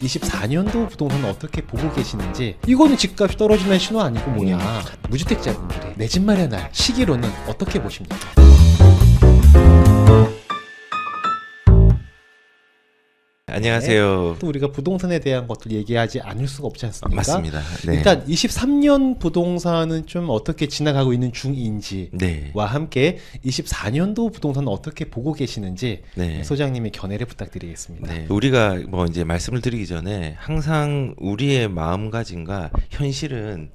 24년도 부동산은 어떻게 보고 계시는지. 이거는 집값이 떨어지는 신호 아니고 뭐냐. 무주택자분들의 내 집 마련할 시기로는 어떻게 보십니까? 안녕하세요. 또 우리가 부동산에 대한 것들 얘기하지 않을 수가 없지 않습니까? 맞습니다. 네. 일단 23년 부동산은 좀 어떻게 지나가고 있는 중인지와 네. 함께 24년도 부동산은 어떻게 보고 계시는지 네. 소장님의 견해를 부탁드리겠습니다. 네. 우리가 뭐 이제 말씀을 드리기 전에 항상 우리의 마음가짐과 현실은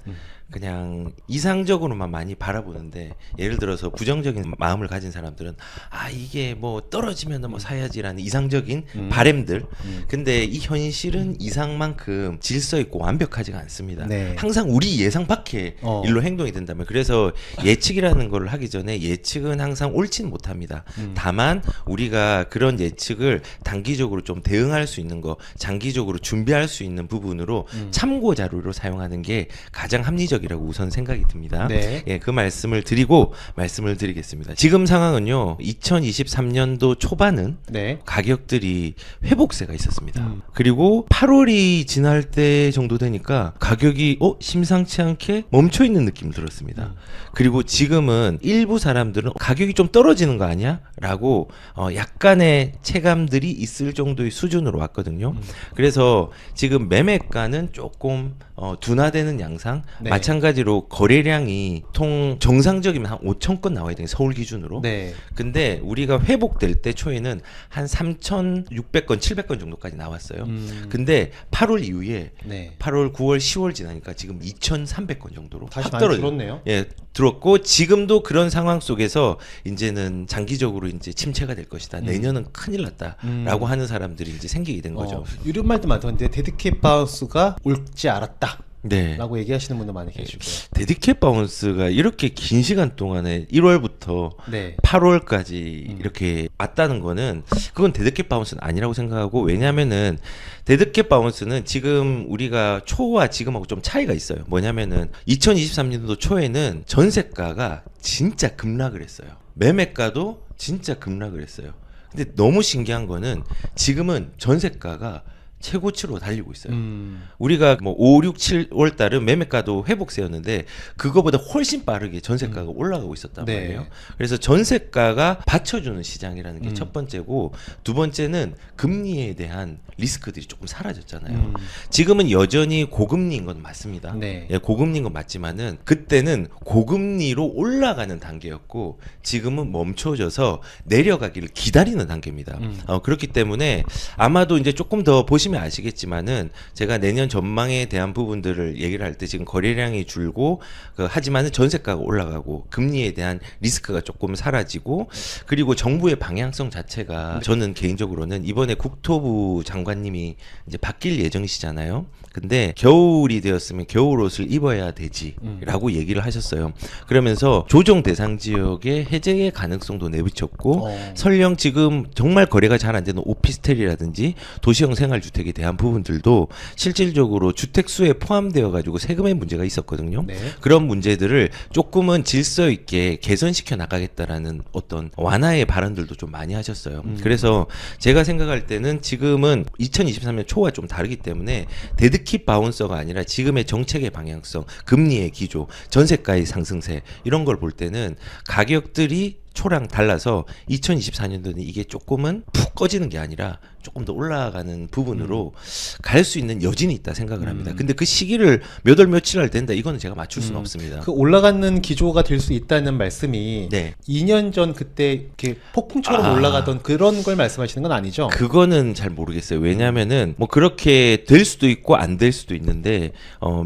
그냥 이상적으로만 많이 바라보는데, 예를 들어서 부정적인 마음을 가진 사람들은 아 이게 뭐 떨어지면 뭐 사야지라는 이상적인 바램들. 근데 이 현실은 이상만큼 질서 있고 완벽하지가 않습니다. 네. 항상 우리 예상 밖의 일로 행동이 된다면, 그래서 예측이라는 걸 하기 전에 예측은 항상 옳지는 못합니다. 다만 우리가 그런 예측을 단기적으로 좀 대응할 수 있는 거, 장기적으로 준비할 수 있는 부분으로 참고 자료로 사용하는 게 가장 합리적이라고 우선 생각이 듭니다. 네. 예, 그 말씀을 드리고 말씀을 드리겠습니다. 지금 상황은요, 2023년도 초반은 네. 가격들이 회복세가 있었습니다. 그리고 8월이 지날 때 정도 되니까 가격이 심상치 않게 멈춰 있는 느낌이 들었습니다. 그리고 지금은 일부 사람들은 가격이 좀 떨어지는 거 아니야? 라고 약간의 체감들이 있을 정도의 수준으로 왔거든요. 그래서 지금 매매가는 조금 둔화되는 양상. 네. 마찬가지로 거래량이 보통 정상적이면 한 5천 건 나와야 돼요, 서울 기준으로. 네. 근데 우리가 회복될 때 초에는 한 3,600건, 700건 정도까지 나왔어요. 근데 8월 이후에 네. 8월, 9월, 10월 지나니까 지금 2,300건 정도로 다시 확 많이 떨어져요. 줄었네요. 예, 들었고 지금도 그런 상황 속에서 이제는 장기적으로 이제 침체가 될 것이다. 내년은 큰일 났다라고 하는 사람들이 이제 생기게 된 거죠. 이런 말도 많던데 데드캣 바운스가 옳지 않았다. 네. 라고 얘기하시는 분도 많이 계시고요. 데디캣 바운스가 이렇게 긴 시간 동안에 1월부터 네. 8월까지 이렇게 왔다는 거는, 그건 데드캣 바운스는 아니라고 생각하고, 왜냐면은 데드캣 바운스는 지금 우리가 초와 지금하고 좀 차이가 있어요. 뭐냐면은 2023년도 초에는 전세가가 진짜 급락을 했어요. 매매가도 진짜 급락을 했어요. 근데 너무 신기한 거는 지금은 전세가가 최고치로 달리고 있어요. 우리가 뭐 5, 6, 7월 달은 매매가도 회복세였는데 그거보다 훨씬 빠르게 전세가가 올라가고 있었단 네. 말이에요. 그래서 전세가가 받쳐주는 시장이라는 게 첫 번째고, 두 번째는 금리에 대한 리스크들이 조금 사라졌잖아요. 지금은 여전히 고금리인 건 맞습니다. 네. 예, 고금리인 건 맞지만은 그때는 고금리로 올라가는 단계였고 지금은 멈춰져서 내려가기를 기다리는 단계입니다. 그렇기 때문에 아마도 이제 조금 더 보시면 아시겠지만은, 제가 내년 전망에 대한 부분들을 얘기를 할 때 지금 거래량이 줄고 하지만은 전세가가 올라가고 금리에 대한 리스크가 조금 사라지고, 그리고 정부의 방향성 자체가 저는 개인적으로는 이번에 국토부 장관님이 이제 바뀔 예정이시잖아요. 근데 겨울이 되었으면 겨울 옷을 입어야 되지라고 얘기를 하셨어요. 그러면서 조정 대상 지역의 해제의 가능성도 내비쳤고, 설령 지금 정말 거래가 잘 안 되는 오피스텔이라든지 도시형 생활주택에 대한 부분들도 실질적으로 주택수에 포함되어 가지고 세금의 문제가 있었거든요. 네. 그런 문제들을 조금은 질서 있게 개선시켜 나가겠다라는 어떤 완화의 발언들도 좀 많이 하셨어요. 그래서 제가 생각할 때는 지금은 2023년 초와 좀 다르기 때문에 데드캣 바운서가 아니라 지금의 정책의 방향성, 금리의 기조, 전세가의 상승세, 이런 걸 볼 때는 가격들이 초랑 달라서 2024년도는 이게 조금은 푹 꺼지는 게 아니라 조금 더 올라가는 부분으로 갈 수 있는 여진이 있다 생각을 합니다. 근데 그 시기를 몇 월 며칠 할 된다, 이거는 제가 맞출 수는 없습니다. 그 올라가는 기조가 될 수 있다는 말씀이 네. 2년 전 그때 이렇게 폭풍처럼 올라가던 그런 걸 말씀하시는 건 아니죠? 그거는 잘 모르겠어요. 왜냐하면은 뭐 그렇게 될 수도 있고 안 될 수도 있는데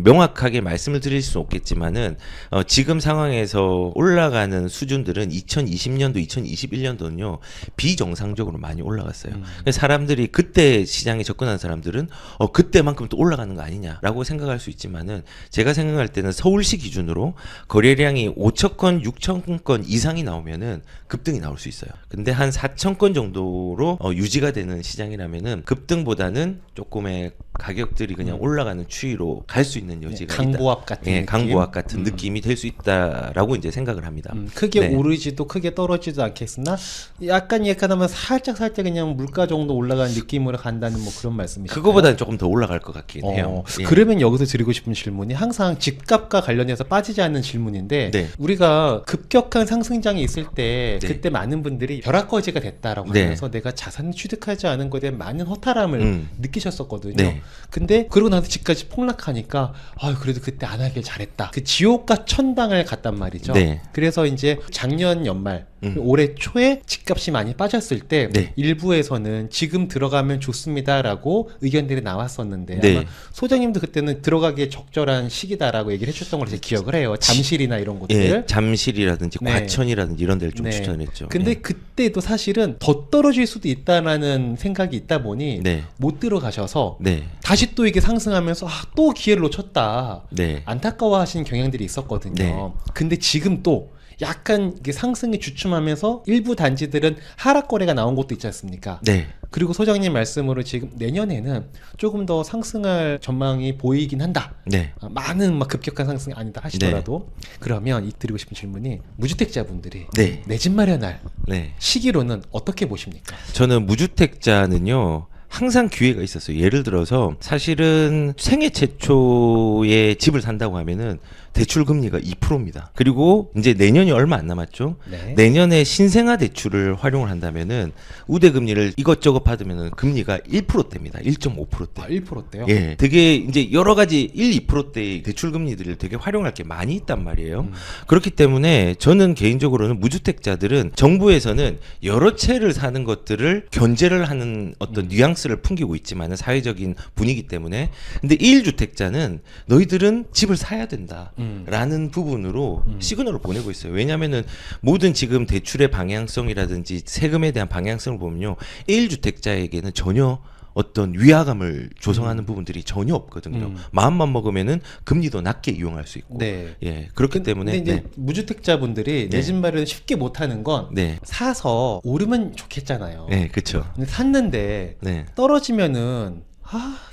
명확하게 말씀을 드릴 수는 없겠지만은 지금 상황에서 올라가는 수준들은 2020년도, 2021년도는요 비정상적으로 많이 올라갔어요. 사람들이 그때 시장에 접근한 사람들은 그때만큼 또 올라가는 거 아니냐라고 생각할 수 있지만은, 제가 생각할 때는 서울시 기준으로 거래량이 5천 건, 6천 건 이상이 나오면은 급등이 나올 수 있어요. 근데 한 4천 건 정도로 유지가 되는 시장이라면은 급등보다는 조금의 가격들이 그냥 올라가는 추이로 갈 수 있는 여지가 있다. 강보합 같은 느낌? 강보합 같은 느낌이 될 수 있다라고 이제 생각을 합니다. 크게 네. 오르지도 크게 떨어지도 않겠으나 약간 예컨하면 살짝 그냥 물가 정도 올라가는 느낌으로 간다는 뭐 그런 말씀이시죠? 그거보다는 조금 더 올라갈 것 같긴 해요. 예. 그러면 여기서 드리고 싶은 질문이 항상 집값과 관련해서 빠지지 않는 질문인데 네. 우리가 급격한 상승장이 있을 때 네. 그때 많은 분들이 벼락거지가 됐다라고 네. 하면서 내가 자산을 취득하지 않은 것에 대한 많은 허탈함을 느끼셨었거든요. 네. 근데 그러고 나서 집까지 폭락하니까 그래도 그때 안 하길 잘했다. 그 지옥과 천당을 갔단 말이죠. 네. 그래서 이제 작년 연말 올해 초에 집값이 많이 빠졌을 때 네. 일부에서는 지금 들어가면 좋습니다라고 의견들이 나왔었는데 네. 아마 소장님도 그때는 들어가기에 적절한 시기다라고 얘기를 해줬던 걸 제가 기억을 해요. 잠실이나 이런 곳들. 예, 잠실이라든지 네. 과천이라든지 이런 데를 좀 네. 추천했죠. 근데 예. 그때도 사실은 더 떨어질 수도 있다라는 생각이 있다 보니 네. 못 들어가셔서 네. 다시 또 이게 상승하면서 또 기회를 놓쳤다. 네. 안타까워하시는 경향들이 있었거든요. 네. 근데 지금 또 약간 이게 상승이 주춤하면서 일부 단지들은 하락 거래가 나온 곳도 있지 않습니까? 네. 그리고 소장님 말씀으로 지금 내년에는 조금 더 상승할 전망이 보이긴 한다. 네. 많은 막 급격한 상승이 아니다 하시더라도 그러면 드리고 싶은 질문이 무주택자분들이 네. 내 집 마련할 네. 시기로는 어떻게 보십니까? 저는 무주택자는요. 항상 기회가 있었어요. 예를 들어서 사실은 생애 최초에 집을 산다고 하면은 대출 금리가 2%입니다. 그리고 이제 내년이 얼마 안 남았죠. 네. 내년에 신생아 대출을 활용을 한다면은 우대 금리를 이것저것 받으면은 금리가 1%대입니다. 1.5%대. 1%대요? 예. 되게 이제 여러 가지 1, 2%대의 대출 금리들을 되게 활용할 게 많이 있단 말이에요. 그렇기 때문에 저는 개인적으로는 무주택자들은 정부에서는 여러 채를 사는 것들을 견제를 하는 어떤 뉘앙스를 풍기고 있지만은 사회적인 분위기 때문에 근데 1주택자는 너희들은 집을 사야 된다. 라는 부분으로 시그널을 보내고 있어요. 왜냐하면은 모든 지금 대출의 방향성이라든지 세금에 대한 방향성을 보면요. 1주택자에게는 전혀 어떤 위화감을 조성하는 부분들이 전혀 없거든요. 마음만 먹으면은 금리도 낮게 이용할 수 있고. 네. 예. 그렇기 때문에 근데 이제 네. 무주택자분들이 내 네. 집 마련을 쉽게 못하는 건 네. 사서 오르면 좋겠잖아요. 네, 그렇죠. 근데 샀는데 네. 떨어지면은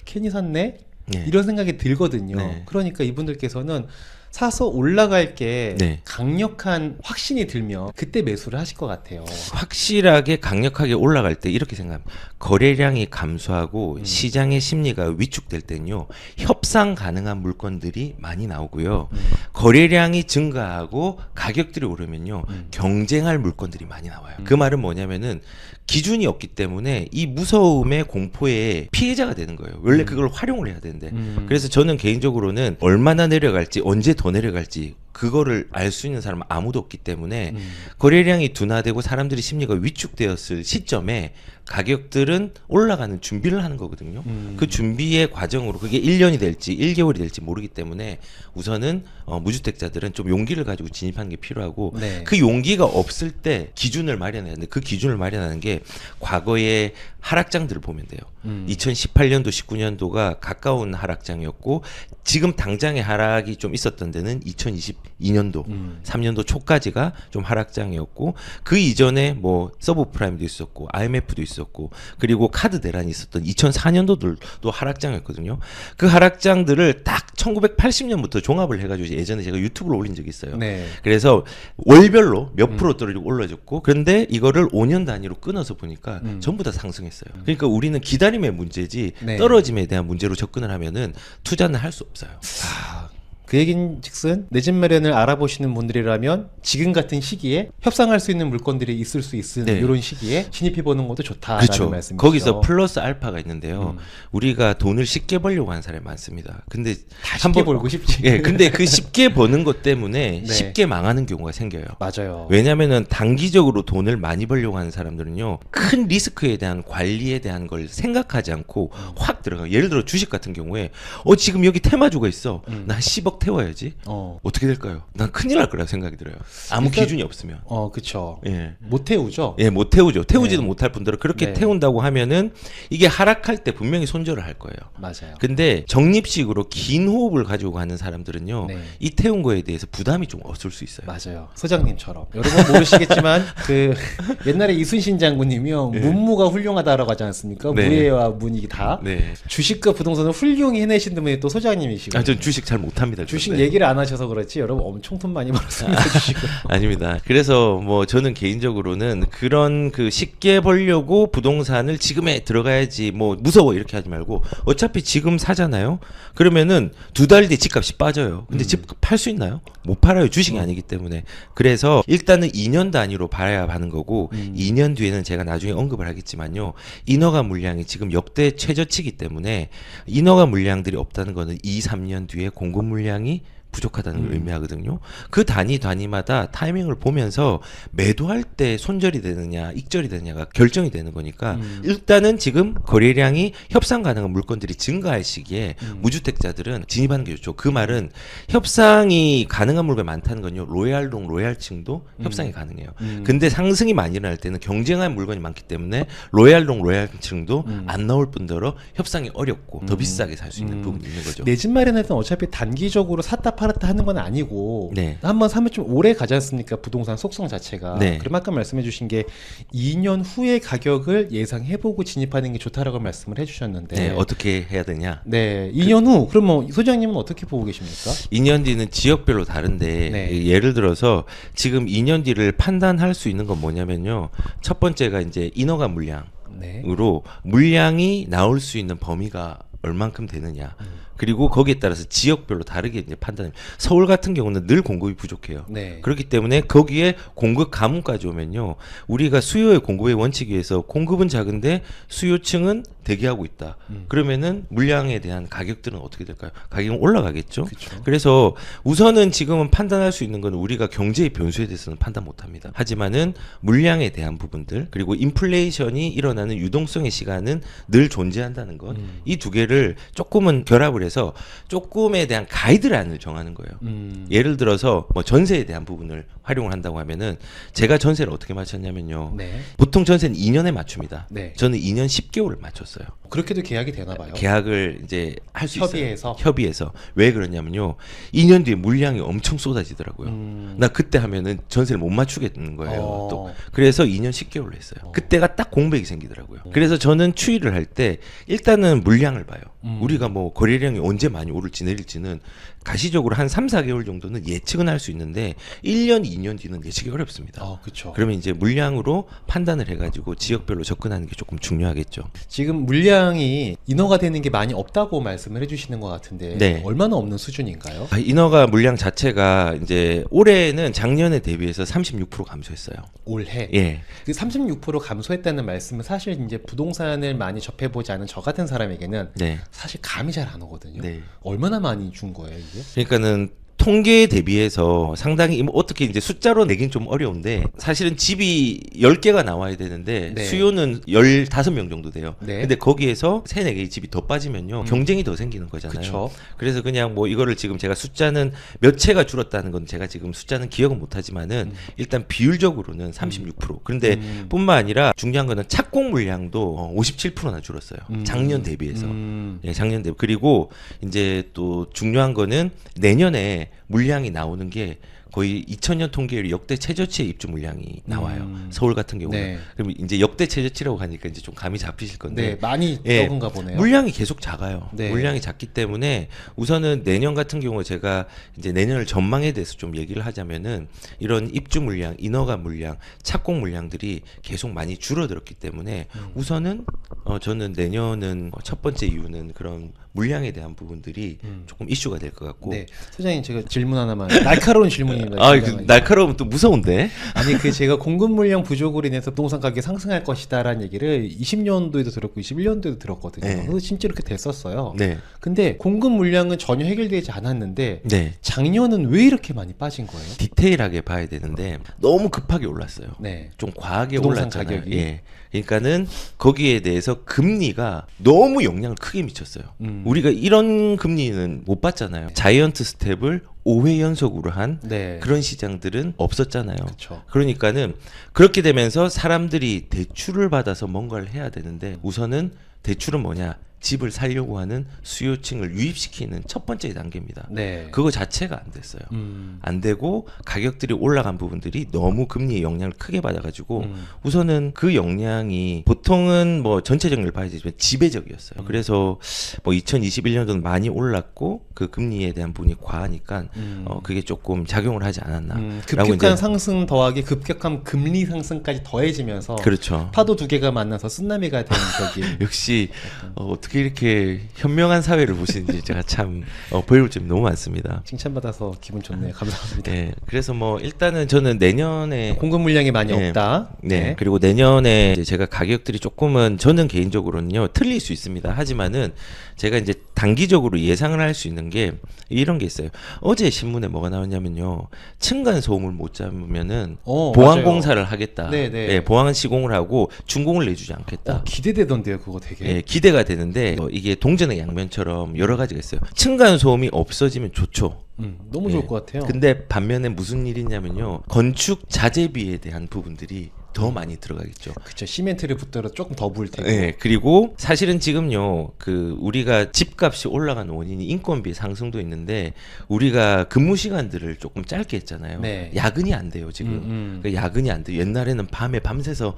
괜히 샀네 네. 이런 생각이 들거든요. 네. 그러니까 이분들께서는 사서 올라갈 게 네. 강력한 확신이 들면 그때 매수를 하실 것 같아요. 확실하게 강력하게 올라갈 때 이렇게 생각합니다. 거래량이 감소하고 시장의 심리가 위축될 때는요. 협상 가능한 물건들이 많이 나오고요. 거래량이 증가하고 가격들이 오르면요. 경쟁할 물건들이 많이 나와요. 그 말은 뭐냐면은 기준이 없기 때문에 이 무서움의 공포에 피해자가 되는 거예요. 원래 그걸 활용을 해야 되는데. 그래서 저는 개인적으로는 얼마나 내려갈지 언제 더 내려갈지 그거를 알 수 있는 사람은 아무도 없기 때문에 거래량이 둔화되고 사람들이 심리가 위축되었을 시점에 가격들은 올라가는 준비를 하는 거거든요. 그 준비의 과정으로 그게 1년이 될지 1개월이 될지 모르기 때문에 우선은 무주택자들은 좀 용기를 가지고 진입하는 게 필요하고 네. 그 용기가 없을 때 기준을 마련해야 되는데 그 기준을 마련하는 게 과거의 하락장들을 보면 돼요. 2018년도, 19년도가 가까운 하락장이었고 지금 당장의 하락이 좀 있었던 데는 2022년도, 3년도 초까지가 좀 하락장이었고 그 이전에 뭐 서브프라임도 있었고 IMF도 있었고 그리고 카드 대란이 있었던 2004년도들도 하락장이었거든요. 그 하락장들을 딱 1980년부터 종합을 해가지고 예전에 제가 유튜브로 올린 적이 있어요. 네. 그래서 월별로 몇 프로 떨어지고 올라졌고 그런데 이거를 5년 단위로 끊어서 보니까 전부 다 상승했어요. 그러니까 우리는 기다림의 문제지 네. 떨어짐에 대한 문제로 접근을 하면은 투자는 할 수 없어요. 그 얘긴즉슨 내 집 마련을 알아보시는 분들이라면 지금 같은 시기에 협상할 수 있는 물건들이 있을 수 있는 네. 이런 시기에 진입해보는 것도 좋다라는 그렇죠. 말씀이시죠. 거기서 플러스 알파가 있는데요. 우리가 돈을 쉽게 벌려고 하는 사람이 많습니다. 근데 다 쉽게 벌고 싶지. 예, 근데 그 쉽게 버는 것 때문에 네. 쉽게 망하는 경우가 생겨요. 맞아요. 왜냐면은 단기적으로 돈을 많이 벌려고 하는 사람들은요, 큰 리스크에 대한 관리에 대한 걸 생각하지 않고 확 들어가요. 예를 들어 주식 같은 경우에, 지금 여기 테마주가 있어. 나 10억 태워야지. 어떻게 될까요? 난 큰일 날 거라 생각이 들어요. 아무 일단- 기준이 없으면. 그쵸. 예. 못 태우죠. 예, 못 태우죠. 태우지도 네. 못할 분들은 그렇게 네. 태운다고 하면은 이게 하락할 때 분명히 손절을 할 거예요. 맞아요. 근데 적립식으로 긴 호흡을 가지고 가는 사람들은요, 네. 이 태운 거에 대해서 부담이 좀 없을 수 있어요. 맞아요. 소장님처럼. 여러분 모르시겠지만 그 옛날에 이순신 장군님이요. 문무가 훌륭하다라고 하지 않습니까? 네. 무예와 문이 다. 네. 주식과 부동산을 훌륭히 해내신 분이 또 소장님이시고. 전 주식 잘 못합니다. 주식 그런데. 얘기를 안 하셔서 그렇지 여러분 엄청 돈 많이 벌었습니다. 주식을. 아닙니다. 그래서 뭐 저는 개인적으로는 그런 그 쉽게 벌려고 부동산을 지금에 들어가야지 뭐 무서워 이렇게 하지 말고 어차피 지금 사잖아요. 그러면은 2달 뒤에 집값이 빠져요. 근데 집 팔 수 있나요? 못 팔아요. 주식이 아니기 때문에. 그래서 일단은 2년 단위로 봐야 하는 거고 2년 뒤에는 제가 나중에 언급을 하겠지만요. 인허가 물량이 지금 역대 최저치기 때문에 인허가 물량들이 없다는 거는 2, 3년 뒤에 공급 물량이 부족하다는 걸 의미하거든요. 그 단위마다 타이밍을 보면서 매도할 때 손절이 되느냐 익절이 되느냐가 결정이 되는 거니까 일단은 지금 거래량이 협상 가능한 물건들이 증가할 시기에 무주택자들은 진입하는 게 좋죠. 그 말은 협상이 가능한 물건이 많다는 건요. 로얄동 로얄층도 협상이 가능해요. 근데 상승이 많이 일어날 때는 경쟁한 물건이 많기 때문에 로얄동 로얄층도 안 나올 뿐더러 협상이 어렵고 더 비싸게 살 수 있는 부분이 있는 거죠. 내 집 마련할 때는 어차피 단기적으로 샀다 팔았다 하는 건 아니고 네. 한번 사면 좀 오래 가지 않습니까? 부동산 속성 자체가. 네. 그럼 아까 말씀해 주신 게 2년 후의 가격을 예상해보고 진입하는 게 좋다라고 말씀을 해주셨는데 네, 어떻게 해야 되냐? 네, 2년 후 그럼 뭐 소장님은 어떻게 보고 계십니까? 2년 뒤는 지역별로 다른데 네. 예를 들어서 지금 2년 뒤를 판단할 수 있는 건 뭐냐면요. 첫 번째가 이제 인허가 물량으로 네. 물량이 나올 수 있는 범위가 얼만큼 되느냐. 그리고 거기에 따라서 지역별로 다르게 이제 판단합니다. 서울 같은 경우는 늘 공급이 부족해요. 네. 그렇기 때문에 거기에 공급 가뭄까지 오면요. 우리가 수요의 공급의 원칙에 의해서 공급은 작은데 수요층은 대기하고 있다. 그러면은 물량에 대한 가격들은 어떻게 될까요? 가격은 올라가겠죠. 그쵸. 그래서 우선은 지금은 판단할 수 있는 건 우리가 경제의 변수에 대해서는 판단 못 합니다. 하지만은 물량에 대한 부분들 그리고 인플레이션이 일어나는 유동성의 시간은 늘 존재한다는 것. 이 두 개를 조금은 결합을 해서 조금에 대한 가이드라인을 정하는 거예요. 예를 들어서 뭐 전세에 대한 부분을 활용을 한다고 하면은 제가 전세를 어떻게 맞췄냐면요. 네. 보통 전세는 2년에 맞춥니다. 네. 저는 2년 10개월을 맞췄어요. 그렇게도 계약이 되나 봐요. 계약을 이제 할 수 협의해서? 있어요. 협의해서. 왜 그러냐면요. 2년 뒤에 물량이 엄청 쏟아지더라고요. 나 그때 하면은 전세를 못 맞추겠는 거예요. 또. 그래서 2년 10개월로 했어요. 그때가 딱 공백이 생기더라고요. 그래서 저는 추이를 할 때 일단은 물량을 봐요. 우리가 뭐 거래량이 언제 많이 오를지 내릴지는 가시적으로 한 3, 4개월 정도는 예측은 할 수 있는데 1년, 2년 뒤는 예측이 어렵습니다. 그렇죠. 그러면 이제 물량으로 판단을 해가지고 지역별로 접근하는 게 조금 중요하겠죠. 지금 물량이 인허가 되는 게 많이 없다고 말씀을 해주시는 것 같은데 네. 얼마나 없는 수준인가요? 인허가 물량 자체가 이제 올해는 작년에 대비해서 36% 감소했어요. 올해 예. 그 36% 감소했다는 말씀은 사실 이제 부동산을 많이 접해보지 않은 저 같은 사람에게는 네. 사실 감이 잘 안 오거든요. 네. 얼마나 많이 준 거예요 이게? 그러니까는 통계에 대비해서 상당히 어떻게 이제 숫자로 내긴 좀 어려운데 사실은 집이 10개가 나와야 되는데 네. 수요는 15명 정도 돼요. 네. 근데 거기에서 3, 4개의 집이 더 빠지면요. 경쟁이 더 생기는 거잖아요. 그쵸. 그래서 그냥 뭐 이거를 지금 제가 숫자는 몇 채가 줄었다는 건 제가 지금 숫자는 기억은 못 하지만은 일단 비율적으로는 36%. 그런데 뿐만 아니라 중요한 거는 착공 물량도 57%나 줄었어요. 작년 대비해서. 예, 작년 대비. 그리고 이제 또 중요한 거는 내년에 물량이 나오는 게 거의 2000년 통계율이 역대 최저치의 입주 물량이 나와요. 서울 같은 경우는. 네. 그럼 이제 역대 최저치라고 하니까 이제 좀 감이 잡히실 건데. 네, 많이 예, 적은가 보네요. 물량이 계속 작아요. 네. 물량이 작기 때문에 우선은 내년 같은 경우 제가 이제 내년을 전망에 대해서 좀 얘기를 하자면은 이런 입주 물량, 인허가 물량, 착공 물량들이 계속 많이 줄어들었기 때문에 우선은 저는 내년은 첫 번째 이유는 그런 물량에 대한 부분들이 조금 이슈가 될 것 같고. 네, 소장님 제가 질문 하나만 날카로운 질문입니다. 날카로우면 또 무서운데. 아니 그 제가 공급 물량 부족으로 인해서 부동산 가격이 상승할 것이다라는 얘기를 20년도에도 들었고 21년도에도 들었거든요. 네. 그래서 실제로 그렇게 됐었어요. 네. 근데 공급 물량은 전혀 해결되지 않았는데 네. 작년은 왜 이렇게 많이 빠진 거예요? 디테일하게 봐야 되는데 너무 급하게 올랐어요. 네. 좀 과하게 부동산 올랐잖아요. 가격이. 예. 그러니까는 거기에 대해서 금리가 너무 영향을 크게 미쳤어요. 우리가 이런 금리는 못 봤잖아요. 자이언트 스텝을 5회 연속으로 한 네. 그런 시장들은 없었잖아요. 그쵸. 그러니까는 그렇게 되면서 사람들이 대출을 받아서 뭔가를 해야 되는데 우선은 대출은 뭐냐? 집을 살려고 하는 수요층을 유입시키는 첫 번째 단계입니다. 네. 그거 자체가 안 됐어요. 안 되고 가격들이 올라간 부분들이 너무 금리의 영향을 크게 받아가지고 우선은 그 영향이 보통은 뭐 전체적인 걸 봐야 되지만 지배적이었어요. 그래서 뭐 2021년도는 많이 올랐고 그 금리에 대한 부분이 과하니까 그게 조금 작용을 하지 않았나. 급격한 상승 더하기 급격한 금리 상승까지 더해지면서 그렇죠. 파도 두 개가 만나서 쓰나미가 되는 격이 역시 어떻게 이렇게 현명한 사회를 보시는지 제가 참 배울 점이 너무 많습니다. 칭찬받아서 기분 좋네요. 감사합니다. 네, 그래서 뭐 일단은 저는 내년에 공급 물량이 많이 네. 없다. 네. 그리고 내년에 이제 제가 가격들이 조금은 저는 개인적으로는요 틀릴 수 있습니다. 하지만은 제가 이제 단기적으로 예상을 할 수 있는 게 이런 게 있어요. 어제 신문에 뭐가 나왔냐면요, 층간 소음을 못 잡으면은 보안 맞아요. 공사를 하겠다. 네네. 예, 보안 시공을 하고 준공을 내주지 않겠다. 기대되던데요, 그거 되게. 예, 기대가 되는데 이게 동전의 양면처럼 여러 가지가 있어요. 층간 소음이 없어지면 좋죠. 너무 좋을 것 같아요. 근데 반면에 무슨 일이 있냐면요, 건축 자재비에 대한 부분들이 더 많이 들어가겠죠. 그쵸. 시멘트를 붓더라 조금 더 부을 테고. 네, 그리고 사실은 지금요, 그 우리가 집값이 올라간 원인이 인건비 상승도 있는데 우리가 근무 시간들을 조금 짧게 했잖아요. 네. 야근이 안 돼요 지금. 그러니까 야근이 안 돼요. 옛날에는 밤에 밤새서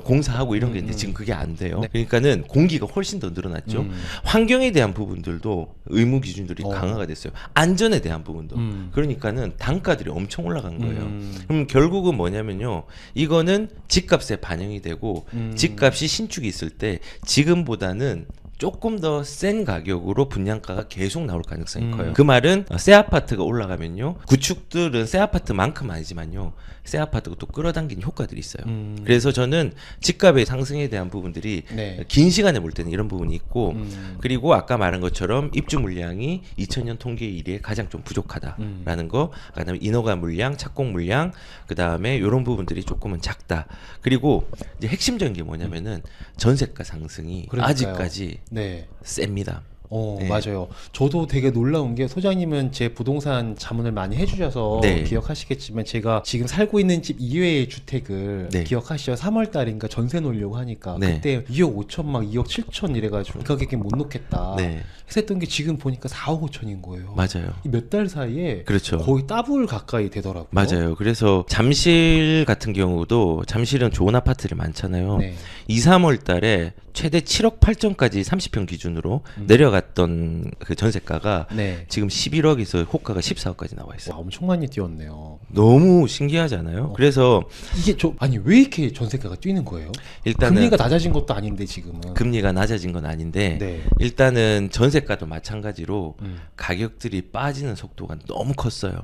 공사하고 이런 게 있는데 지금 그게 안 돼요. 네. 그러니까는 공기가 훨씬 더 늘어났죠. 환경에 대한 부분들도 의무 기준들이 강화가 됐어요. 안전에 대한 부분도. 그러니까는 단가들이 엄청 올라간 거예요. 그럼 결국은 뭐냐면요, 이거는 집값에 반영이 되고 집값이 신축이 있을 때 지금보다는 조금 더 센 가격으로 분양가가 계속 나올 가능성이 커요. 그 말은 새 아파트가 올라가면요, 구축들은 새 아파트만큼 아니지만요, 새 아파트가 또 끌어당기는 효과들이 있어요. 그래서 저는 집값의 상승에 대한 부분들이 네. 긴 시간에 볼 때는 이런 부분이 있고, 그리고 아까 말한 것처럼 입주 물량이 2000년 통계 이래 가장 좀 부족하다라는 거, 그다음에 인허가 물량, 착공 물량, 그다음에 이런 부분들이 조금은 작다. 그리고 이제 핵심적인 게 뭐냐면은 전세가 상승이 그러니까요. 아직까지 네. 셉니다. 네. 맞아요. 저도 되게 놀라운 게, 소장님은 제 부동산 자문을 많이 해주셔서 네. 기억하시겠지만, 제가 지금 살고 있는 집 이외의 주택을 네. 기억하시죠? 3월 달인가 전세 놓으려고 하니까 네. 그때 2억 5천 막 2억 7천 이래가지고 그 가격에 못 놓겠다. 네. 해서 했던 게 지금 보니까 4억 5천인 거예요. 맞아요. 몇 달 사이에 그렇죠. 거의 더블 가까이 되더라고요. 맞아요. 그래서 잠실 같은 경우도, 잠실은 좋은 아파트들이 많잖아요. 네. 2, 3월 달에 최대 7억 8천까지 30평 기준으로 내려갔던 그 전세가가 네. 지금 11억에서 호가가 14억까지 나와 있어요. 와, 엄청 많이 뛰었네요. 너무 신기하잖아요. 그래서 이게 아니 왜 이렇게 전세가가 뛰는 거예요? 일단은 금리가 낮아진 것도 아닌데 지금은. 금리가 낮아진 건 아닌데 네. 일단은 전세가도 마찬가지로 음. 가격들이 빠지는 속도가 너무 컸어요.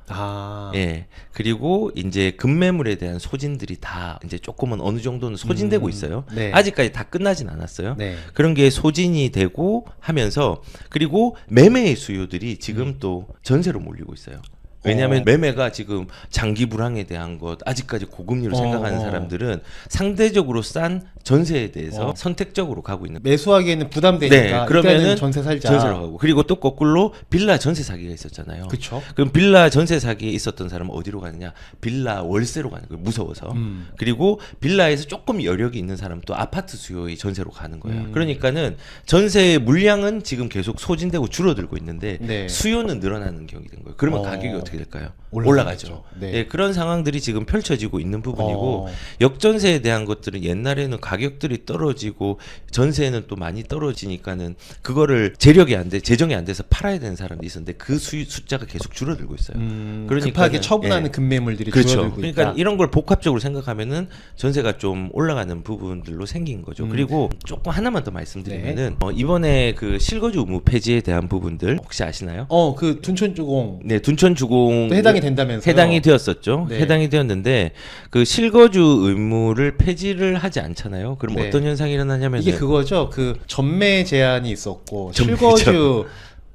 아. 예. 그리고 이제 급매물에 대한 소진들이 다 이제 조금은 어느 정도는 소진되고 있어요. 네. 아직까지 다 끝나진 않았어요. 네. 그런 게 소진이 되고 하면서, 그리고 매매의 수요들이 지금 또 전세로 몰리고 있어요. 왜냐하면 매매가 지금 장기 불황에 대한 것, 아직까지 고금리로 생각하는 사람들은 상대적으로 싼 전세에 대해서 선택적으로 가고 있는. 매수하기에는 부담되니까 네, 그러면은 이때는 전세 살자. 전세로 가고, 그리고 또 거꾸로 빌라 전세 사기가 있었잖아요. 그렇죠. 그럼 빌라 전세 사기에 있었던 사람은 어디로 가느냐? 빌라 월세로 가는 거예요. 무서워서. 그리고 빌라에서 조금 여력이 있는 사람은 또 아파트 수요의 전세로 가는 거예요. 그러니까는 전세의 물량은 지금 계속 소진되고 줄어들고 있는데 네. 수요는 늘어나는 격이 된 거예요. 그러면 가격이 어떻게 될까요? 올라가죠. 네. 예, 그런 상황들이 지금 펼쳐지고 있는 부분이고, 역전세에 대한 것들은 옛날에는 가격들이 떨어지고 전세는 또 많이 떨어지니까는 그거를 재력이 안 돼, 재정이 안 돼서 팔아야 되는 사람도 있었는데 그 숫자가 계속 줄어들고 있어요. 급하게 처분하는 예. 급매물들이 그렇죠. 줄어들고 그러니까 있다. 이런 걸 복합적으로 생각하면은 전세가 좀 올라가는 부분들로 생긴 거죠. 그리고 조금 하나만 더 말씀드리면은 이번에 그 실거주 의무 폐지에 대한 부분들 혹시 아시나요? 그 둔촌주공 네, 둔촌주공 또 해당이 된다면서요? 해당이 되었었죠. 네. 해당이 되었는데 그 실거주 의무를 폐지를 하지 않잖아요. 그럼 네. 어떤 현상이 일어나냐면 이게 그거죠. 그 전매 제한이 있었고 전매 실거주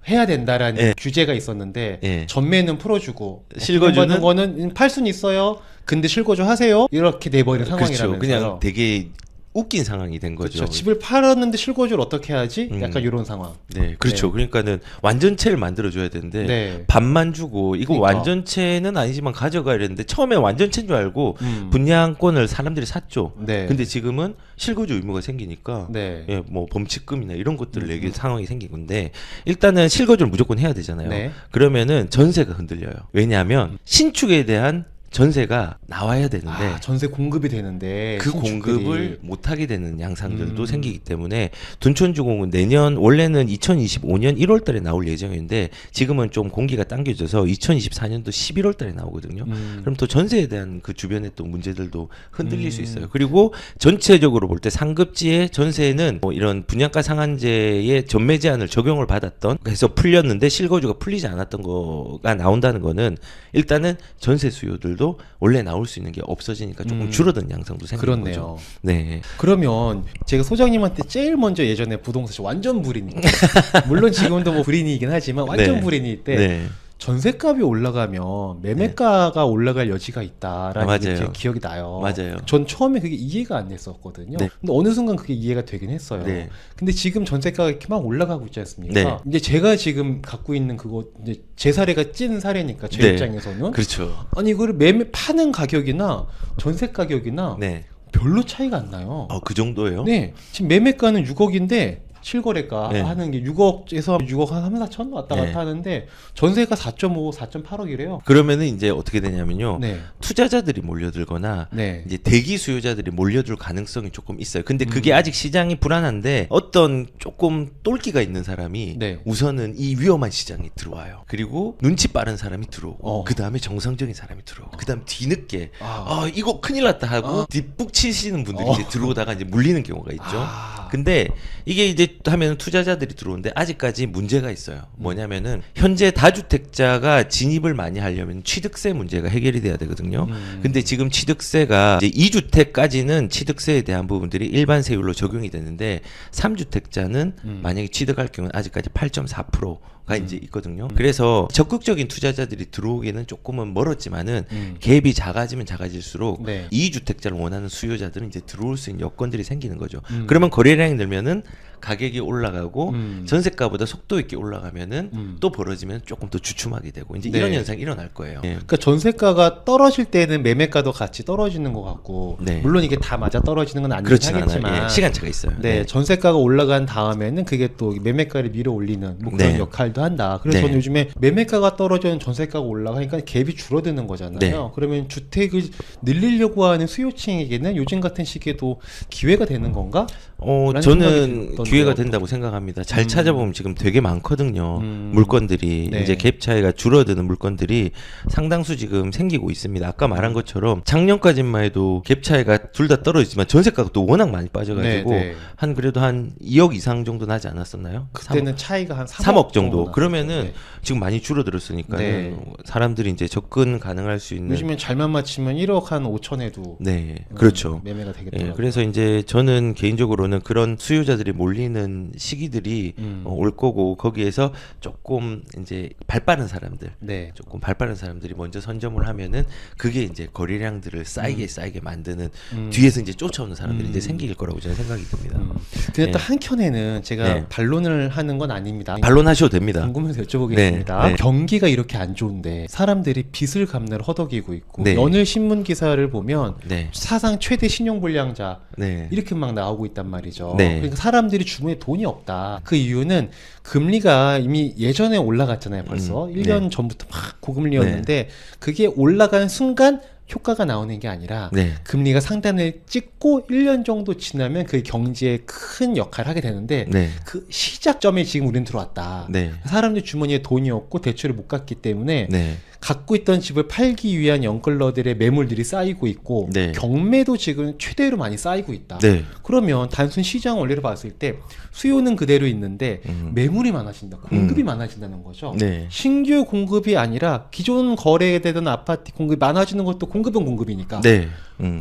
해야 된다라는 예. 규제가 있었는데 예. 전매는 풀어주고 실거주는 받는 거는 팔 수는 있어요. 근데 실거주 하세요. 이렇게 돼버린 그렇죠. 상황이라면서요. 그냥 되게 웃긴 상황이 된 거죠. 그렇죠. 집을 팔았는데 실거주를 어떻게 하지? 약간 음. 이런 상황. 네, 그렇죠. 네. 그러니까는 완전체를 만들어줘야 되는데 네. 반만 주고 이거 그러니까. 완전체는 아니지만 가져가야 되는데 처음에 완전체인 줄 알고 분양권을 사람들이 샀죠. 네. 근데 지금은 실거주 의무가 생기니까 네. 예, 뭐 범칙금이나 이런 것들을 내게 상황이 생긴 건데 일단은 실거주를 무조건 해야 되잖아요. 네. 그러면은 전세가 흔들려요. 왜냐하면 신축에 대한 전세가 나와야 되는데 아, 전세 공급이 되는데 그 신축들이. 공급을 못하게 되는 양상들도 생기기 때문에 둔촌주공은 내년 원래는 2025년 1월달에 나올 예정인데 지금은 좀 공기가 당겨져서 2024년도 11월달에 나오거든요. 그럼 또 전세에 대한 그 주변의 또 문제들도 흔들릴 수 있어요. 그리고 전체적으로 볼 때 상급지의 전세는 뭐 이런 분양가 상한제의 전매 제한을 적용을 받았던 그래서 풀렸는데 실거주가 풀리지 않았던 거가 나온다는 거는 일단은 전세 수요들도 원래 나올 수 있는 게 없어지니까 조금 줄어든 양상도 생기는 그렇네요. 거죠. 네. 그러면 제가 소장님한테 제일 먼저 예전에 부동산 완전 불인이 물론 지금도 뭐 불인이긴 하지만 완전 네. 불인일 때 네. 전세값이 올라가면 매매가가 올라갈 여지가 있다라는 아, 게 맞아요. 제 기억이 나요. 맞아요. 전 처음에 그게 이해가 안 됐었거든요. 네. 근데 어느 순간 그게 이해가 되긴 했어요. 네. 근데 지금 전세가가 이렇게 막 올라가고 있지 않습니까? 네. 이제 제가 지금 갖고 있는 그거 이제 제 사례가 찐 사례니까 제 네. 입장에서는 그렇죠. 아니 이거를 매매 파는 가격이나 전세 가격이나 네. 별로 차이가 안 나요. 그 정도예요? 네, 지금 매매가는 6억인데 실거래가 네. 하는 게 6억에서 6억 한 3, 4천 왔다 갔다 네. 하는데 전세가 4.5, 4.8억이래요. 그러면은 이제 어떻게 되냐면요. 네. 투자자들이 몰려들거나 네. 이제 대기 수요자들이 몰려들 가능성이 조금 있어요. 근데 그게 아직 시장이 불안한데 어떤 조금 똘끼가 있는 사람이 네. 우선은 이 위험한 시장에 들어와요. 그리고 눈치 빠른 사람이 들어오고 그 다음에 정상적인 사람이 들어오고 그 다음 뒤늦게 이거 큰일 났다 하고 뒷북 치시는 분들이 이제 들어오다가 이제 물리는 경우가 있죠. 근데 이게 이제 하면 투자자들이 들어오는데 아직까지 문제가 있어요. 뭐냐면은 현재 다주택자가 진입을 많이 하려면 취득세 문제가 해결이 돼야 되거든요. 근데 지금 취득세가 이제 2주택까지는 취득세에 대한 부분들이 일반 세율로 적용이 되는데 3주택자는 만약에 취득할 경우는 아직까지 8.4%가 이제 있거든요. 그래서 적극적인 투자자들이 들어오기에는 조금은 멀었지만은 갭이 작아지면 작아질수록 네. 2주택자를 원하는 수요자들은 이제 들어올 수 있는 여건들이 생기는 거죠. 그러면 거래량이 늘면은 가격이 올라가고 전세가보다 속도 있게 올라가면은 또 벌어지면 조금 더 주춤하게 되고 이제 네. 이런 현상이 일어날 거예요. 예. 그러니까 전세가가 떨어질 때는 매매가도 같이 떨어지는 것 같고 네. 물론 이게 다 맞아 떨어지는 건 아니긴 그렇진 하겠지만 않아요. 예, 시간차가 있어요. 네, 전세가가 올라간 다음에는 그게 또 매매가를 밀어 올리는 뭐 그런 네. 역할도 한다. 그래서 네. 저는 요즘에 매매가가 떨어지는 전세가가 올라가니까 갭이 줄어드는 거잖아요. 네. 그러면 주택을 늘리려고 하는 수요층에게는 요즘 같은 시기에도 기회가 되는 건가? 라는 생각이 저는 들던데요. 기회가 된다고 생각합니다. 잘 찾아보면 지금 되게 많거든요. 물건들이 네. 이제 갭 차이가 줄어드는 물건들이 상당수 지금 생기고 있습니다. 아까 말한 것처럼 작년까지만 해도 갭 차이가 둘 다 떨어지지만 전세가가 또 워낙 많이 빠져가지고 네, 네. 한 그래도 한 2억 이상 정도 나지 않았었나요? 그때는 차이가 한 3억 정도. 났었죠. 그러면은 네. 지금 많이 줄어들었으니까 네. 사람들이 이제 접근 가능할 수 있는. 요즘엔 잘만 맞추면 1억 한 5천에도 네, 그렇죠. 매매가 되겠더라고요. 예, 그래서 이제 저는 개인적으로는 그런 수요자들이 몰리는 시기들이 올 거고 거기에서 조금 이제 발 빠른 사람들, 네. 조금 발 빠른 사람들이 먼저 선점을 하면은 그게 이제 거래량들을 쌓이게 만드는 뒤에서 이제 쫓아오는 사람들이 이제 생길 거라고 저는 생각이 듭니다. 근데 네. 또 한켠에는 제가 네. 반론을 하는 건 아닙니다. 반론하셔도 됩니다. 궁금해서 여쭤보겠습니다. 네, 네. 경기가 이렇게 안 좋은데 사람들이 빚을 갚느라 허덕이고 있고 네. 오늘 신문 기사를 보면 네, 사상 최대 신용불량자 네, 이렇게 막 나오고 있단 말이죠. 네. 그러니까 사람들이 주머니에 돈이 없다. 그 이유는 금리가 이미 예전에 올라갔잖아요. 벌써 1년 전부터 막 고금리였는데 그게 올라가는 순간 효과가 나오는 게 아니라 네. 금리가 상단을 찍고 1년 정도 지나면 그 경제에 큰 역할을 하게 되는데 네, 그 시작점에 지금 우리는 들어왔다. 네, 사람들 주머니에 돈이 없고 대출을 못 갚기 때문에 네, 갖고 있던 집을 팔기 위한 연끌러들의 매물들이 쌓이고 있고 네. 경매도 지금 최대로 많이 쌓이고 있다. 네. 그러면 단순 시장 원리를 봤을 때 수요는 그대로 있는데 매물이 많아진다. 공급이 많아진다는 거죠. 네. 신규 공급이 아니라 기존 거래되던 아파트 공급이 많아지는 것도 공급은 공급이니까 네.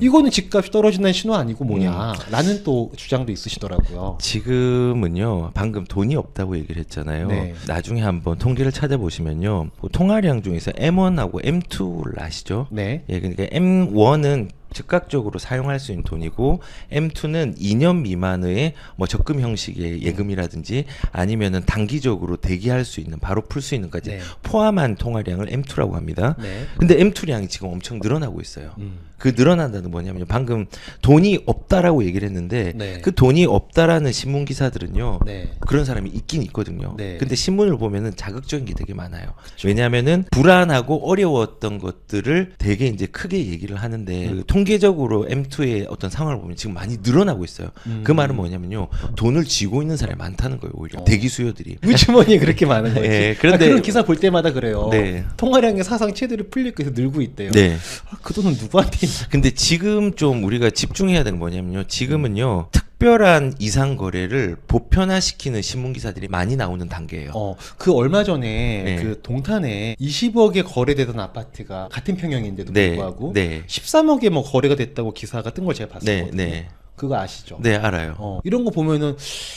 이거는 집값이 떨어진다는 신호 아니고 뭐냐라는 또 주장도 있으시더라고요. 지금은요, 방금 돈이 없다고 얘기를 했잖아요. 네. 나중에 한번 통계를 찾아보시면요, 그 통화량 중에서 M1하고 M2를 아시죠? 네. 예, 그러니까 M1은 즉각적으로 사용할 수 있는 돈이고 M2는 2년 미만의 뭐 적금 형식의 예금이라든지 아니면은 단기적으로 대기할 수 있는 바로 풀 수 있는까지 네. 포함한 통화량을 M2라고 합니다. 네. 근데 M2량이 지금 엄청 늘어나고 있어요. 그 늘어난다는 뭐냐면 방금 돈이 없다라고 얘기를 했는데 네. 그 돈이 없다라는 신문 기사들은요. 네. 그런 사람이 있긴 있거든요. 네. 근데 신문을 보면은 자극적인 게 되게 많아요. 왜냐하면은 불안하고 어려웠던 것들을 되게 이제 크게 얘기를 하는데 그 통계적으로 M2의 어떤 상황을 보면 지금 많이 늘어나고 있어요. 그 말은 뭐냐면요. 돈을 쥐고 있는 사람이 많다는 거예요. 오히려 대기 수요들이. 무주머니에 그렇게 많은 거지. 네, 그런데- 그런 기사 볼 때마다 그래요. 네. 통화량의 사상 최대로 풀리고 해서 늘고 있대요. 네. 그 돈은 누구한테 있나? 근데 지금 좀 우리가 집중해야 되는 게 뭐냐면요. 지금은요. 특별한 이상 거래를 보편화시키는 신문 기사들이 많이 나오는 단계예요. 그 얼마 전에 네. 그 동탄에 20억에 거래되던 아파트가 같은 평형인데도 네, 불구하고 네. 13억에 뭐 거래가 됐다고 기사가 뜬 걸 제가 네, 봤었거든요. 네. 그거 아시죠? 네, 알아요. 이런 거 보면은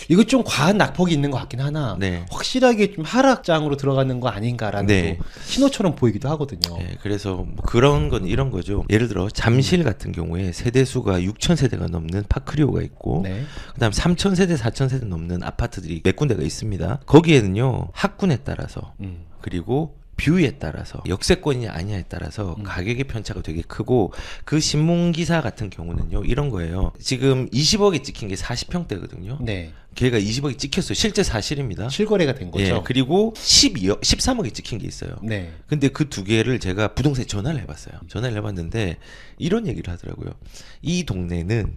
이거 좀 과한 낙폭이 있는 것 같긴 하나 네. 확실하게 좀 하락장으로 들어가는 거 아닌가라는 네. 또 신호처럼 보이기도 하거든요. 네, 그래서 뭐 그런 건 이런 거죠. 예를 들어 잠실 같은 경우에 세대수가 6,000세대가 넘는 파크리오가 있고 네. 그다음 3,000세대, 4,000세대 넘는 아파트들이 몇 군데가 있습니다. 거기에는요. 학군에 따라서 그리고 뷰에 따라서 역세권이냐 아니냐에 따라서 가격의 편차가 되게 크고 그 신문 기사 같은 경우는요. 이런 거예요. 지금 20억에 찍힌 게 40평대거든요. 네. 걔가 20억이 찍혔어요. 실제 사실입니다. 실거래가 된 거죠. 예, 그리고 12억, 13억에 찍힌 게 있어요. 네. 근데 그 두 개를 제가 부동산에 전화를 해봤어요. 전화를 해봤는데 이런 얘기를 하더라고요. 이 동네는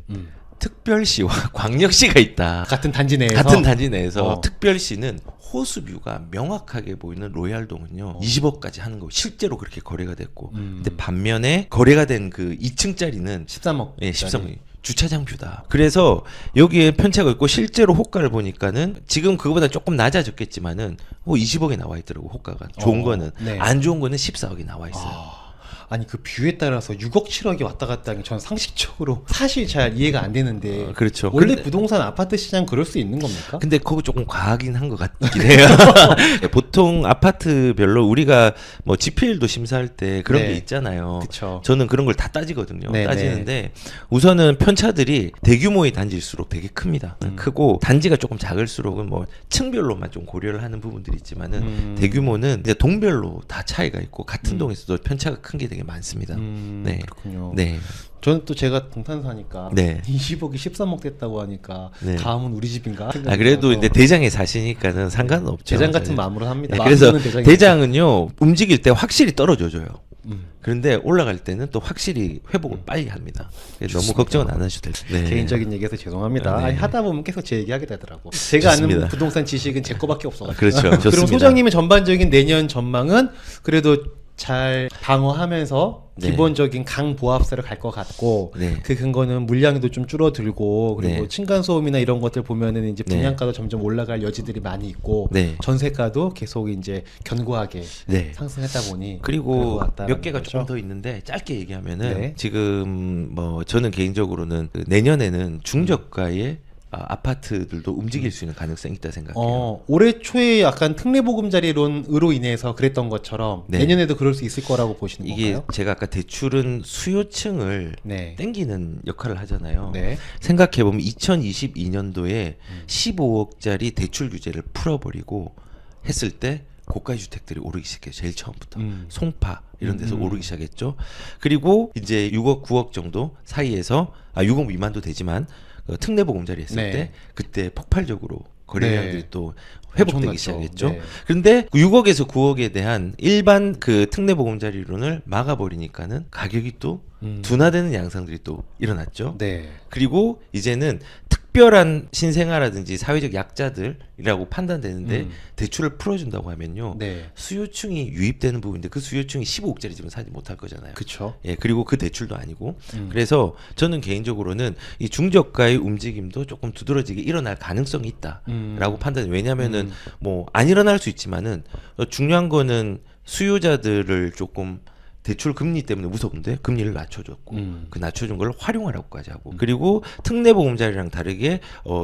특별시와 광역시가 있다. 같은 단지 내에서 같은 단지 내에서 어. 특별시는 호수뷰가 명확하게 보이는 로얄동은요 20억까지 하는 거 실제로 그렇게 거래가 됐고 근데 반면에 거래가 된 그 2층짜리는 13억. 예, 13억 주차장 뷰다. 그래서 여기에 편차가 있고 실제로 호가를 보니까는 지금 그거보다 조금 낮아졌겠지만은 20억에 나와 있더라고 호가가. 좋은 거는 네. 안 좋은 거는 14억이 나와 있어요. 아니 그 뷰에 따라서 6억 7억이 왔다 갔다 하는 게 저는 상식적으로 사실 잘 이해가 안 되는데 그렇죠. 원래 근데- 부동산 아파트 시장 그럴 수 있는 겁니까? 근데 그거 조금 과하긴 한 것 같긴 해요. 보통 아파트별로 우리가 뭐 지필도 심사할 때 그런 네. 게 있잖아요. 그쵸. 저는 그런 걸 다 따지거든요. 네, 따지는데 우선은 편차들이 대규모의 단지일수록 되게 큽니다. 크고 단지가 조금 작을수록은 뭐 층별로만 좀 고려를 하는 부분들이 있지만은 대규모는 이제 동별로 다 차이가 있고 같은 동에서도 편차가 큰 게 되게 많습니다. 네. 그렇군요. 네. 저는 또 제가 동탄 사니까 네. 20억이 13억 됐다고 하니까 네. 다음은 우리 집인가? 아 그래도 이제 대장에 사시니까는 상관은 없죠. 대장 같은 네. 마음으로 합니다. 네, 그래서 마음으로는 대장이 대장은요 움직일 때 확실히 떨어져줘요. 그런데 올라갈 때는 또 확실히 회복을 빨리 합니다. 그래서 너무 걱정은 안 하셔도 돼요. 네. 개인적인 얘기해서 죄송합니다. 네. 아니, 하다 보면 계속 제 얘기하게 되더라고. 제가 좋습니다. 아는 부동산 지식은 제 거밖에 없어가지고. 그렇죠. 그럼 좋습니다. 소장님의 전반적인 내년 전망은 그래도 잘 방어하면서 네. 기본적인 강보합세를 갈 것 같고 네. 그 근거는 물량도 좀 줄어들고 그리고 네. 층간소음이나 이런 것들 보면은 이제 네. 분양가도 점점 올라갈 여지들이 많이 있고 네. 전세가도 계속 이제 견고하게 네. 상승했다 보니 그럴 그리고 것 같다라는 몇 개가 거죠. 조금 더 있는데 짧게 얘기하면은 네. 지금 뭐 저는 개인적으로는 그 내년에는 중저가의 아파트들도 움직일 수 있는 가능성이 있다 생각해요. 올해 초에 약간 특례보금자리론으로 인해서 그랬던 것처럼 네. 내년에도 그럴 수 있을 거라고 보시는 이게 건가요? 제가 아까 대출은 수요층을 네. 땡기는 역할을 하잖아요. 네. 생각해보면 2022년도에 15억짜리 대출 규제를 풀어버리고 했을 때 고가의 주택들이 오르기 시작해요. 제일 처음부터. 송파 이런 데서 오르기 시작했죠. 그리고 이제 6억, 9억 정도 사이에서 6억 미만도 되지만 특례보금자리 했을 네. 때 그때 폭발적으로 거래량들이 네. 또 회복되기 엄청났죠. 시작했죠. 네. 그런데 6억에서 9억에 대한 일반 그 특례보금자리론을 막아버리니까는 가격이 또 둔화되는 양상들이 또 일어났죠. 네. 그리고 이제는 특별한 신생아라든지 사회적 약자들이라고 판단되는데 대출을 풀어준다고 하면요. 네. 수요층이 유입되는 부분인데 그 수요층이 15억짜리 집은 사지 못할 거잖아요. 그쵸. 예, 그리고 그 대출도 아니고. 그래서 저는 개인적으로는 이 중저가의 움직임도 조금 두드러지게 일어날 가능성이 있다라고 판단해요. 왜냐면은 뭐 안 일어날 수 있지만은 중요한 거는 수요자들을 조금 대출 금리 때문에 무서운데 금리를 낮춰줬고 그 낮춰준 걸 활용하라고까지 하고 그리고 특례보금자리랑 다르게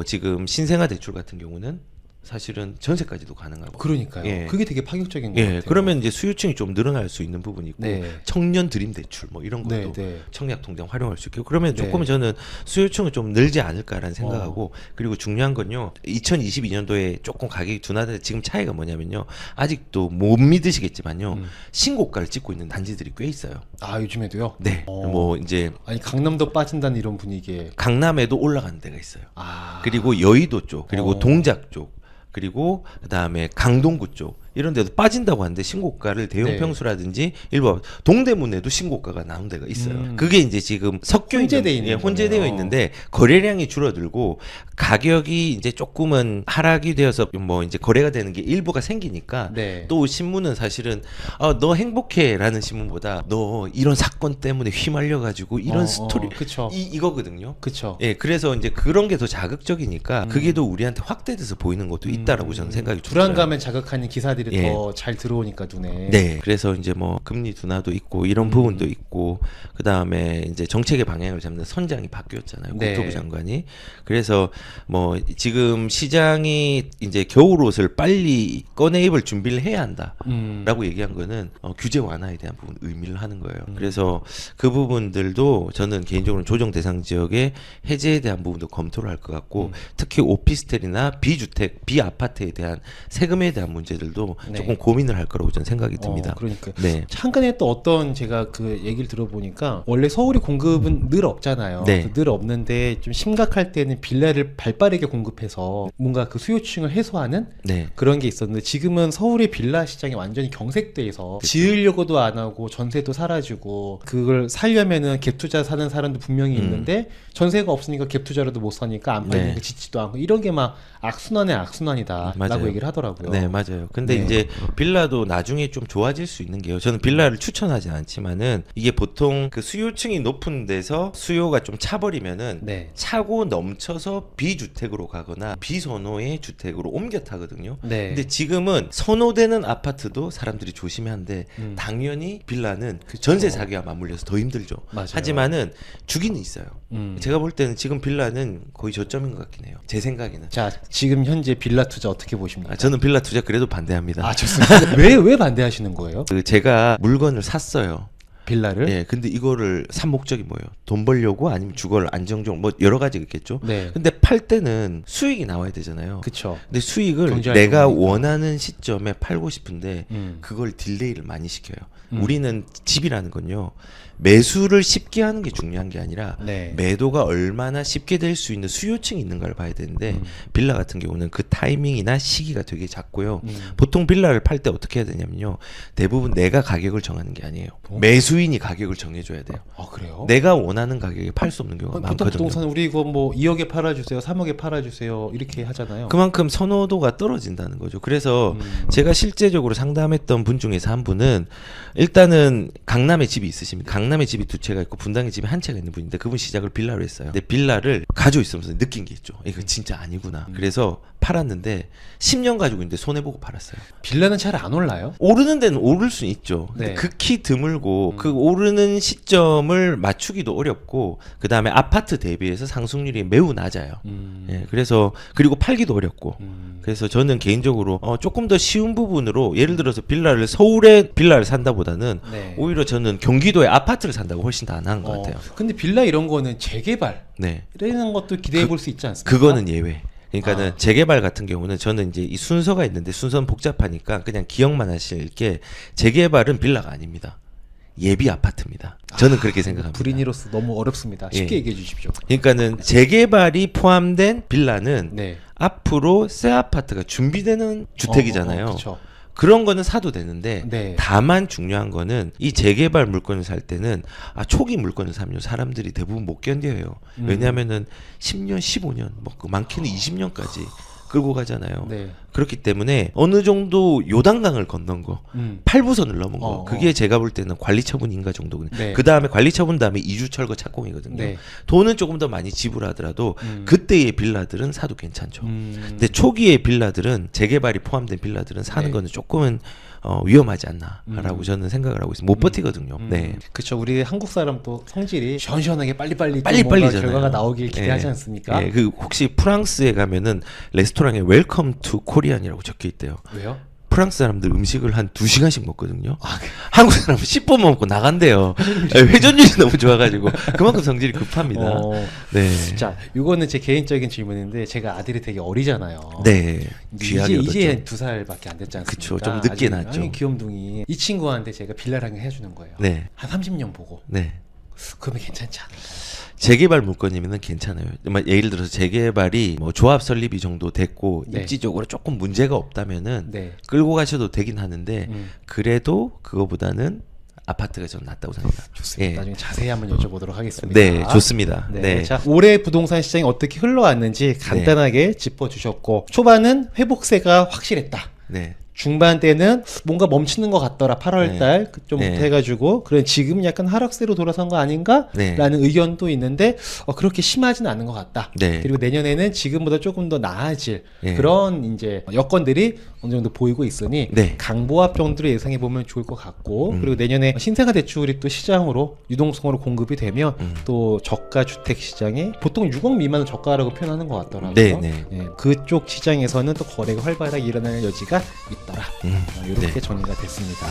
지금 신생아 대출 같은 경우는 사실은 전세까지도 가능하고. 그러니까요. 예. 그게 되게 파격적인 것 예, 같아요. 그러면 이제 수요층이 좀 늘어날 수 있는 부분이 있고 네. 청년 드림 대출 뭐 이런 것도 네, 네. 청약 통장 활용할 수 있고 그러면 네. 조금 저는 수요층은 좀 늘지 않을까라는 생각하고 그리고 중요한 건요 2022년도에 조금 가격이 둔화돼 지금 차이가 뭐냐면요 아직도 못 믿으시겠지만요 신고가를 찍고 있는 단지들이 꽤 있어요. 아 요즘에도요? 네, 뭐 이제 아니 강남도 빠진다는 이런 분위기에 강남에도 올라가는 데가 있어요. 아 그리고 여의도 쪽, 그리고 동작 쪽, 그리고 그다음에 강동구 쪽 이런 데도 빠진다고 하는데 신고가를 대형 네. 평수라든지 일부 동대문에도 신고가가 나온 데가 있어요. 그게 이제 지금 섞여 혼재돼 있는, 있는 혼재되어 거네요. 있는데 거래량이 줄어들고 가격이 이제 조금은 하락이 되어서 뭐 이제 거래가 되는 게 일부가 생기니까 네. 또 신문은 사실은 너 행복해라는 신문보다 너 이런 사건 때문에 휘말려 가지고 이런 스토리 그쵸. 이거거든요. 그쵸. 예, 그래서 이제 그런 게 더 자극적이니까 그게 더 우리한테 확대돼서 보이는 것도 있다라고 저는 생각이 들어요. 불안감을 자극하는 기사들이 예. 더 잘 들어오니까 눈에. 네, 그래서 이제 뭐 금리 둔화도 있고 이런 부분도 있고 그 다음에 이제 정책의 방향을 잡는 선장이 바뀌었잖아요. 네. 국토부 장관이. 그래서 뭐 지금 시장이 이제 겨울 옷을 빨리 꺼내 입을 준비를 해야 한다라고 얘기한 거는 규제 완화에 대한 부분 의미를 하는 거예요. 그래서 그 부분들도 저는 개인적으로 조정 대상 지역의 해제에 대한 부분도 검토를 할 것 같고 특히 오피스텔이나 비주택, 비아파트에 대한 세금에 대한 문제들도 네. 조금 고민을 할 거라고 저는 생각이 듭니다. 그러니까 네. 최근에 또 어떤 제가 그 얘기를 들어보니까 원래 서울이 공급은 늘 없잖아요. 네. 늘 없는데 좀 심각할 때는 빌라를 발빠르게 공급해서 뭔가 그 수요층을 해소하는 네. 그런 게 있었는데 지금은 서울의 빌라 시장이 완전히 경색돼서 지으려고도 안 하고 전세도 사라지고 그걸 살려면은 갭 투자 사는 사람도 분명히 있는데 전세가 없으니까 갭 투자로도 못 사니까 안 팔리니까 네. 짓지도 않고 이런 게 막 악순환의 악순환이다라고 맞아요. 얘기를 하더라고요. 네, 맞아요. 근데 네. 이제 빌라도 나중에 좀 좋아질 수 있는 게요. 저는 빌라를 추천하지 않지만은 이게 보통 그 수요층이 높은 데서 수요가 좀 차버리면은 네. 차고 넘쳐서 비주택으로 가거나 비선호의 주택으로 옮겨 타거든요. 네. 근데 지금은 선호되는 아파트도 사람들이 조심해야 하는데 당연히 빌라는 전세 사기와 맞물려서 더 힘들죠. 맞아요. 하지만은 주기는 있어요. 음. 제가 볼 때는 지금 빌라는 거의 저점인 것 같긴 해요. 제 생각에는. 자, 지금 현재 빌라 투자 어떻게 보십니까? 저는 빌라 투자 그래도 반대합니다. 아, 좋습니다. 왜 반대하시는 거예요? 그 제가 물건을 샀어요. 빌라를? 예, 근데 이거를 산 목적이 뭐예요? 돈 벌려고 아니면 주거를 안정적으로 뭐 여러 가지가 있겠죠. 네. 근데 팔 때는 수익이 나와야 되잖아요. 그쵸. 근데 수익을 경제활동이니까. 내가 원하는 시점에 팔고 싶은데 음. 그걸 딜레이를 많이 시켜요. 우리는 집이라는 건요. 매수를 쉽게 하는 게 중요한 게 아니라 네. 매도가 얼마나 쉽게 될 수 있는 수요층이 있는가를 봐야 되는데 빌라 같은 경우는 그 타이밍이나 시기가 되게 작고요. 보통 빌라를 팔 때 어떻게 해야 되냐면요. 대부분 내가 가격을 정하는 게 아니에요. 매수인이 가격을 정해줘야 돼요. 아, 그래요? 내가 원하는 가격에 팔 수 없는 경우가 보통 많거든요. 부동산 우리 이거 뭐 2억에 팔아주세요, 3억에 팔아주세요 이렇게 하잖아요. 그만큼 선호도가 떨어진다는 거죠. 그래서 제가 실제적으로 상담했던 분 중에서 한 분은 일단은 강남에 집이 있으십니다. 강남에 집이 두 채가 있고 분당에 집이 한 채가 있는 분인데 그분 시작을 빌라로 했어요. 근데 빌라를 가지고 있으면서 느낀 게 있죠. 이거 진짜 아니구나. 그래서 팔았는데 10년 가지고 있는데 손해보고 팔았어요. 빌라는 잘 안 올라요? 오르는 데는 오를 수는 있죠. 근데 네. 극히 드물고 그 오르는 시점을 맞추기도 어렵고 그 다음에 아파트 대비해서 상승률이 매우 낮아요. 예, 그래서 그리고 팔기도 어렵고 그래서 저는 개인적으로 조금 더 쉬운 부분으로 예를 들어서 빌라를 서울에 빌라를 산다보다는 네. 오히려 저는 경기도에 아파트를 산다고 훨씬 더 안 나은 것 같아요. 근데 빌라 이런 거는 재개발 네, 이런 것도 기대해 볼 수 있지 않습니까? 그거는 예외. 그러니까는 재개발 같은 경우는 저는 이제 이 순서가 있는데 순서는 복잡하니까 그냥 기억만 하실 게 재개발은 빌라가 아닙니다. 예비 아파트입니다. 저는 그렇게 생각합니다. 불인이로서 너무 어렵습니다. 쉽게 예. 얘기해 주십시오. 그러니까는 재개발이 포함된 빌라는 네. 앞으로 새 아파트가 준비되는 주택이잖아요. 그렇죠. 그런 거는 사도 되는데 네. 다만 중요한 거는 이 재개발 물건을 살 때는 초기 물건을 사면 사람들이 대부분 못 견뎌요. 왜냐하면은 10년, 15년, 뭐 많게는 20년까지 끌고 가잖아요. 네. 그렇기 때문에 어느 정도 요단강을 건넌 거 8부선을 넘은 거 그게 제가 볼 때는 관리처분인가 정도거든요. 네. 그 다음에 관리처분 다음에 이주철거 착공이거든요. 네. 돈은 조금 더 많이 지불하더라도 그때의 빌라들은 사도 괜찮죠. 근데 초기의 빌라들은 재개발이 포함된 빌라들은 사는 네. 거는 조금은 위험하지 않나라고 저는 생각을 하고 있습니다. 못 버티거든요. 네. 그렇죠. 우리 한국 사람 또 성질이 시원시원하게 빨리빨리 빨리빨리잖아요. 결과가 나오길 기대하지 예. 않습니까? 예, 그 혹시 프랑스에 가면은 레스토랑에 웰컴 투 코리안이라고 적혀 있대요. 왜요? 프랑스 사람들 음식을 한 2시간씩 먹거든요. 한국 사람은 10분 먹고 나간대요. 예, 회전율이 너무 좋아가지고 그만큼 성질이 급합니다. 네. 자, 이거는 제 개인적인 질문인데 제가 아들이 되게 어리잖아요. 네. 근데 귀하게 이제 얻었죠. 2살밖에 안 됐지 않습니까? 그쵸, 좀 늦게 아직 났죠. 아니, 귀염둥이. 이 친구한테 제가 빌라랑을 해주는 거예요. 네. 한 30년 보고. 네. 그러면 괜찮지 않을까요? 재개발 물건이면 괜찮아요. 예를 들어서 재개발이 뭐 조합 설립이 정도 됐고 네. 입지적으로 조금 문제가 없다면은 네. 끌고 가셔도 되긴 하는데 음. 그래도 그거보다는 아파트가 좀 낫다고 생각합니다. 좋습니다. 예. 나중에 자세히 한번 여쭤보도록 하겠습니다. 네, 좋습니다. 네. 네. 자, 올해 부동산 시장이 어떻게 흘러왔는지 간단하게 짚어주셨고 초반은 회복세가 확실했다. 네. 중반 때는 뭔가 멈추는 것 같더라. 8월달 좀 네. 해가지고 그래 지금 약간 하락세로 돌아선 거 아닌가? 네. 라는 의견도 있는데 그렇게 심하지는 않은 것 같다. 네. 그리고 내년에는 지금보다 조금 더 나아질 네. 그런 이제 여건들이 어느 정도 보이고 있으니 네. 강보합 정도로 예상해 보면 좋을 것 같고 그리고 내년에 신생아 대출이 또 시장으로 유동성으로 공급이 되면 또 저가 주택 시장에 보통 6억 미만은 저가라고 표현하는 것 같더라고요. 네, 네. 예, 그쪽 시장에서는 또 거래가 활발하게 일어날 여지가 있더라. 이렇게 네. 정리가 됐습니다.